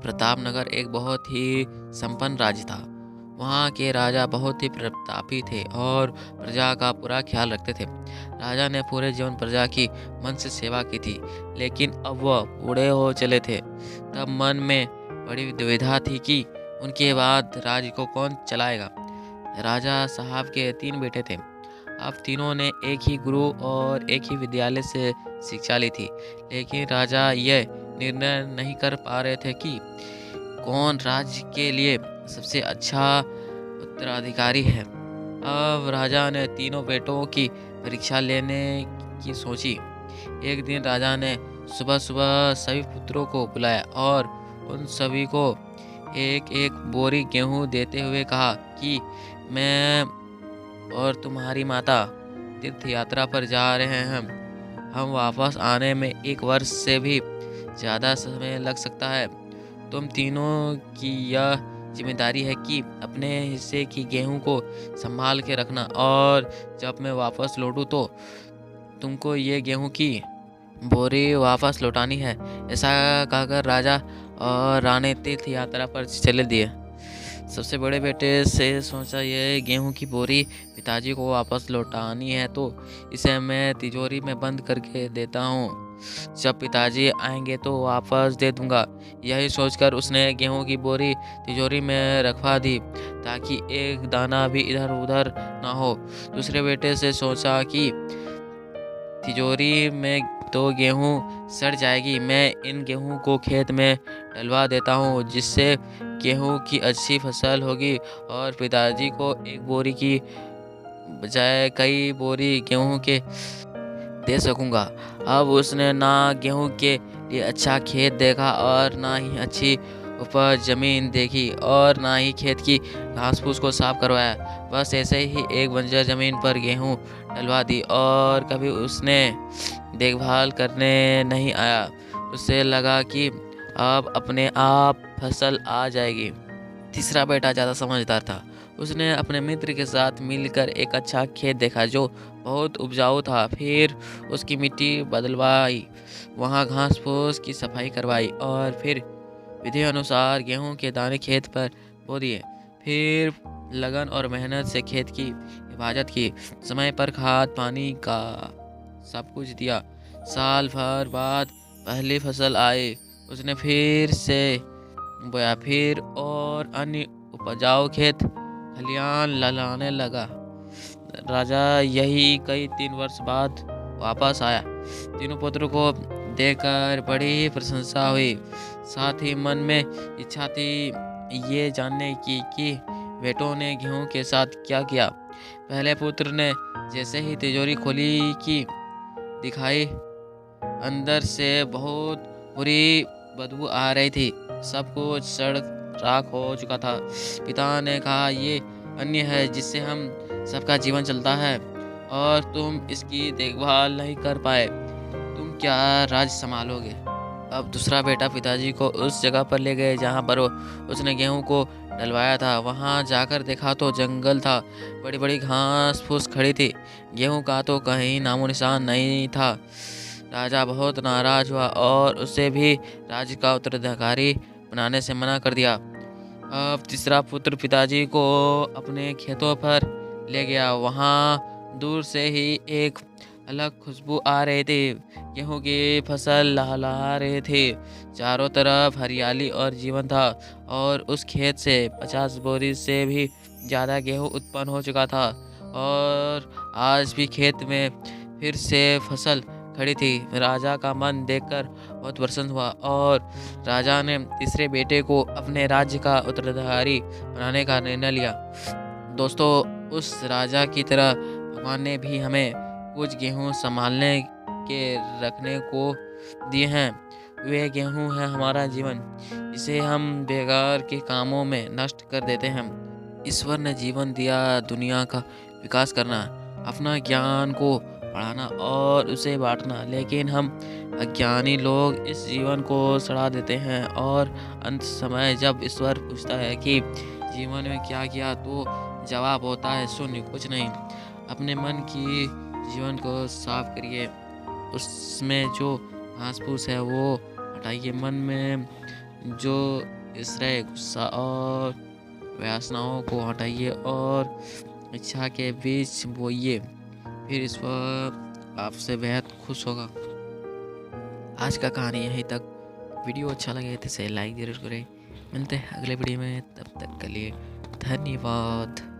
प्रतापनगर एक बहुत ही संपन्न राज्य था। वहाँ के राजा बहुत ही प्रतापी थे और प्रजा का पूरा ख्याल रखते थे। राजा ने पूरे जीवन प्रजा की मन से सेवा की थी, लेकिन अब वह बूढ़े हो चले थे। तब मन में बड़ी दुविधा थी कि उनके बाद राज्य को कौन चलाएगा। राजा साहब के 3 बेटे थे। अब तीनों ने एक ही गुरु और एक ही विद्यालय से शिक्षा ली थी, लेकिन राजा यह निर्णय नहीं कर पा रहे थे कि कौन राज्य के लिए सबसे अच्छा उत्तराधिकारी है। अब राजा ने तीनों बेटों की परीक्षा लेने की सोची। एक दिन राजा ने सुबह सुबह सभी पुत्रों को बुलाया और उन सभी को एक एक बोरी गेहूं देते हुए कहा कि मैं और तुम्हारी माता तीर्थ यात्रा पर जा रहे हैं। हम वापस आने में 1 वर्ष से भी ज़्यादा समय लग सकता है। तुम तीनों की यह जिम्मेदारी है कि अपने हिस्से की गेहूं को संभाल के रखना, और जब मैं वापस लौटूं तो तुमको ये गेहूं की बोरी वापस लौटानी है। ऐसा कहकर राजा और रानी तीर्थ यात्रा पर चले दिए। सबसे बड़े बेटे से सोचा, ये गेहूं की बोरी पिताजी को वापस लौटानी है तो इसे मैं तिजोरी में बंद करके देता हूँ। जब पिताजी आएंगे तो वापस दे दूंगा। यही सोचकर उसने गेहूं की बोरी तिजोरी में रखवा दी, ताकि एक दाना भी इधर उधर ना हो। दूसरे बेटे से सोचा कि तिजोरी में तो गेहूं सड़ जाएगी, मैं इन गेहूं को खेत में डलवा देता हूँ, जिससे गेहूं की अच्छी फसल होगी और पिताजी को एक बोरी की बजाय कई बोरी गेहूं के दे सकूंगा। अब उसने ना गेहूं के लिए अच्छा खेत देखा और ना ही अच्छी उपज जमीन देखी और ना ही खेत की घास फूस को साफ करवाया। बस ऐसे ही एक बंजर जमीन पर गेहूं डलवा दी और कभी उसने देखभाल करने नहीं आया। उसे लगा कि अब अपने आप फसल आ जाएगी। तीसरा बेटा ज़्यादा समझदार था। उसने अपने मित्र के साथ मिलकर एक अच्छा खेत देखा जो बहुत उपजाऊ था। फिर उसकी मिट्टी बदलवाई, वहाँ घास फूस की सफाई करवाई और फिर विधि अनुसार गेहूं के दाने खेत पर बो दिए। फिर लगन और मेहनत से खेत की हिफाजत की, समय पर खाद पानी का सब कुछ दिया। साल भर बाद पहली फसल आई। उसने फिर से बोया, फिर और अन्य उपजाऊ खेत खलियान लहलाने लगा। राजा यही कई 3 वर्ष बाद वापस आया। तीनों पुत्रों को देखकर बड़ी प्रशंसा हुई। साथ ही मन में इच्छा थी ये जानने की कि बेटों ने गेहूं के साथ क्या किया। पहले पुत्र ने जैसे ही तिजोरी खोली कि दिखाई अंदर से बहुत बुरी बदबू आ रही थी। सब कुछ सड़ राख हो चुका था। पिता ने कहा, ये अन्य है जिससे हम सबका जीवन चलता है और तुम इसकी देखभाल नहीं कर पाए। तुम क्या राज्य संभालोगे। अब दूसरा बेटा पिताजी को उस जगह पर ले गए जहाँ पर उसने गेहूं को डलवाया था। वहाँ जाकर देखा तो जंगल था, बड़ी बड़ी घास फूस खड़ी थी, गेहूं का तो कहीं नामो निशान नहीं था। राजा बहुत नाराज हुआ और उसे भी राज्य का उत्तराधिकारी बनाने से मना कर दिया। अब तीसरा पुत्र पिताजी को अपने खेतों पर ले गया। वहाँ दूर से ही एक अलग खुशबू आ रही थी। गेहूं की फसल लहलहा रही थी। चारों तरफ हरियाली और जीवन था और उस खेत से 50 बोरी से भी ज़्यादा गेहूं उत्पन्न हो चुका था। और आज भी खेत में फिर से फसल खड़ी थी। राजा का मन देखकर बहुत प्रसन्न हुआ और राजा ने तीसरे बेटे को अपने राज्य का उत्तराधिकारी बनाने का निर्णय लिया। दोस्तों, उस राजा की तरह भगवान ने भी हमें कुछ गेहूं संभालने के रखने को दिए हैं। वे गेहूं है हमारा जीवन, इसे हम बेकार के कामों में नष्ट कर देते हैं। ईश्वर ने जीवन दिया दुनिया का विकास करना, अपना ज्ञान को पढ़ाना और उसे बांटना, लेकिन हम अज्ञानी लोग इस जीवन को सड़ा देते हैं और अंत समय जब ईश्वर पूछता है कि जीवन में क्या किया, तो जवाब होता है शून्य, कुछ नहीं। अपने मन की जीवन को साफ करिए, उसमें जो घास फूस है वो हटाइए, मन में जो इससे गुस्सा और वासनाओं को हटाइए और इच्छा के बीच बोइए, फिर ईश्वर आपसे बेहद खुश होगा। आज का कहानी यहीं तक। वीडियो अच्छा लगे तो इसे लाइक जरूर करें। मिलते हैं अगले वीडियो में, तब तक के लिए धन्यवाद।